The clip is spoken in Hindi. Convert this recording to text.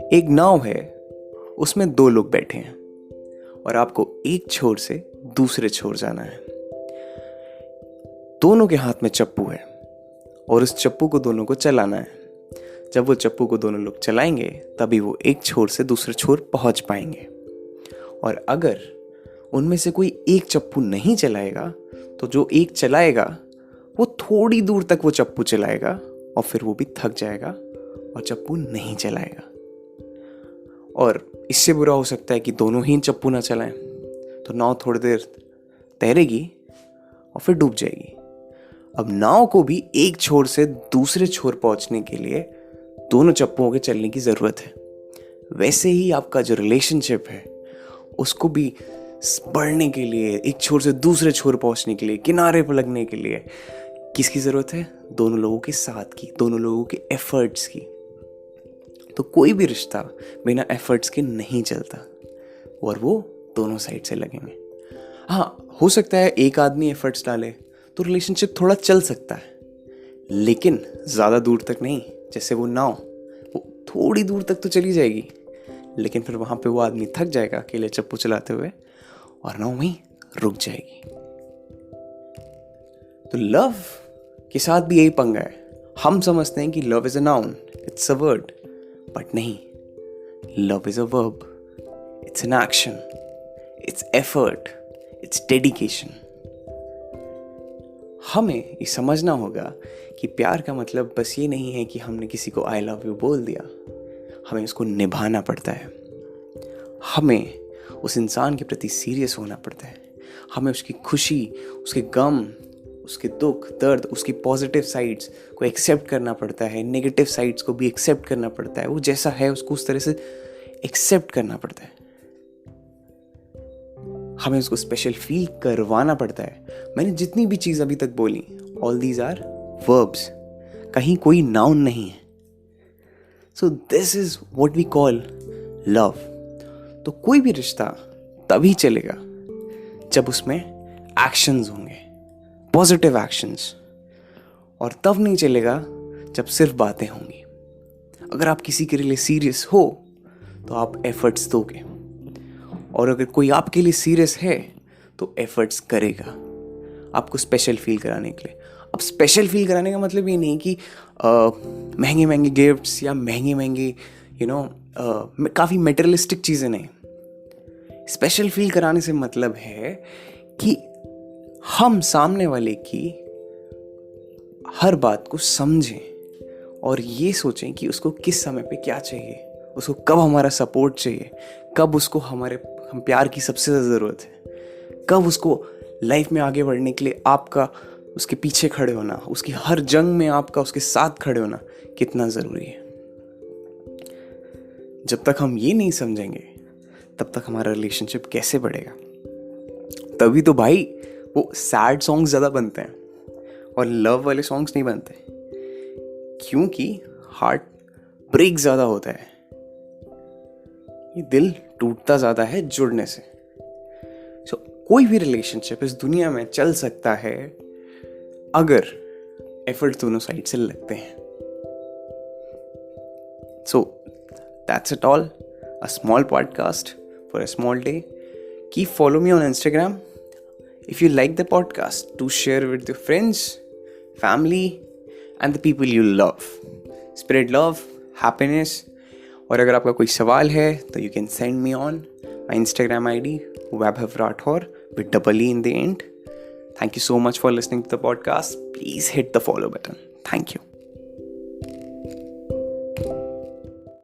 एक नाव है, उसमें दो लोग बैठे हैं और आपको एक छोर से दूसरे छोर जाना है। दोनों के हाथ में चप्पू है और उस चप्पू को दोनों को चलाना है। जब वो चप्पू को दोनों लोग चलाएंगे तभी वो एक छोर से दूसरे छोर पहुंच पाएंगे। और अगर उनमें से कोई एक चप्पू नहीं चलाएगा तो जो एक चलाएगा वो थोड़ी दूर तक वो चप्पू चलाएगा और फिर वो भी थक जाएगा और चप्पू नहीं चलाएगा। और इससे बुरा हो सकता है कि दोनों ही चप्पू ना चलाएं तो नाव थोड़ी देर तैरेगी और फिर डूब जाएगी। अब नाव को भी एक छोर से दूसरे छोर पहुंचने के लिए दोनों चप्पुओं के चलने की ज़रूरत है। वैसे ही आपका जो रिलेशनशिप है उसको भी बढ़ने के लिए, एक छोर से दूसरे छोर पहुंचने के लिए, किनारे पर लगने के लिए किसकी ज़रूरत है? दोनों लोगों के साथ की, दोनों लोगों के एफर्ट्स की। तो कोई भी रिश्ता बिना एफर्ट्स के नहीं चलता और वो दोनों साइड से लगेंगे। हाँ, हो सकता है एक आदमी एफर्ट्स डाले तो रिलेशनशिप थोड़ा चल सकता है, लेकिन ज़्यादा दूर तक नहीं। जैसे वो नाव, वो थोड़ी दूर तक तो चली जाएगी, लेकिन फिर वहाँ पे वो आदमी थक जाएगा अकेले चप्पू चलाते हुए और नाव वहीं रुक जाएगी। तो लव के साथ भी यही पंगा है। हम समझते हैं कि love is a noun, it's a word, but नहीं, love is a verb, it's an action, it's effort, it's dedication. हमें ये समझना होगा कि प्यार का मतलब बस ये नहीं है कि हमने किसी को आई लव यू बोल दिया, हमें उसको निभाना पड़ता है। हमें उस इंसान के प्रति सीरियस होना पड़ता है। हमें उसकी खुशी, उसके गम, उसके दुख दर्द, उसकी पॉजिटिव साइड्स को एक्सेप्ट करना पड़ता है, नेगेटिव साइड्स को भी एक्सेप्ट करना पड़ता है। वो जैसा है उसको उस तरह से एक्सेप्ट करना पड़ता है। हमें उसको स्पेशल फील करवाना पड़ता है। मैंने जितनी भी चीज़ अभी तक बोली, ऑल दीज आर वर्ब्स, कहीं कोई नाउन नहीं है। So this is what we call love. तो कोई भी रिश्ता तभी चलेगा जब उसमें एक्शंस होंगे, पॉजिटिव एक्शंस, और तब नहीं चलेगा जब सिर्फ बातें होंगी। अगर आप किसी के लिए सीरियस हो तो आप एफर्ट्स दोगे, और अगर कोई आपके लिए सीरियस है तो एफर्ट्स करेगा आपको स्पेशल फील कराने के लिए। अब स्पेशल फील कराने का मतलब ये नहीं कि महंगे महंगे गिफ्ट्स या महंगे महंगे काफ़ी मेटेरियलिस्टिक चीज़ें नहीं। स्पेशल फील कराने से मतलब है कि हम सामने वाले की हर बात को समझें और ये सोचें कि उसको किस समय पे क्या चाहिए, उसको कब हमारा सपोर्ट चाहिए, कब उसको हम प्यार की सबसे ज़्यादा ज़रूरत है, कब उसको लाइफ में आगे बढ़ने के लिए आपका उसके पीछे खड़े होना, उसकी हर जंग में आपका उसके साथ खड़े होना कितना ज़रूरी है। जब तक हम ये नहीं समझेंगे तब तक हमारा रिलेशनशिप कैसे बढ़ेगा? तभी तो भाई वो सैड सॉन्ग्स ज़्यादा बनते हैं और लव वाले सॉन्ग्स नहीं बनते, क्योंकि हार्ट ब्रेक ज़्यादा होता है, ये दिल टूटता ज़्यादा है जुड़ने से। सो कोई भी रिलेशनशिप इस दुनिया में चल सकता है अगर एफर्ट दोनों साइड से लगते हैं। So that's it all, a small podcast for a small day. Keep follow me on Instagram. If you like the podcast, do share with your friends, family and the people you love. Spread love, happiness. और अगर आपका कोई सवाल है तो you can send me on my Instagram ID Vaibhav Rathor with double E in the end. Thank you so much for listening to the podcast. Please hit the follow button. Thank you.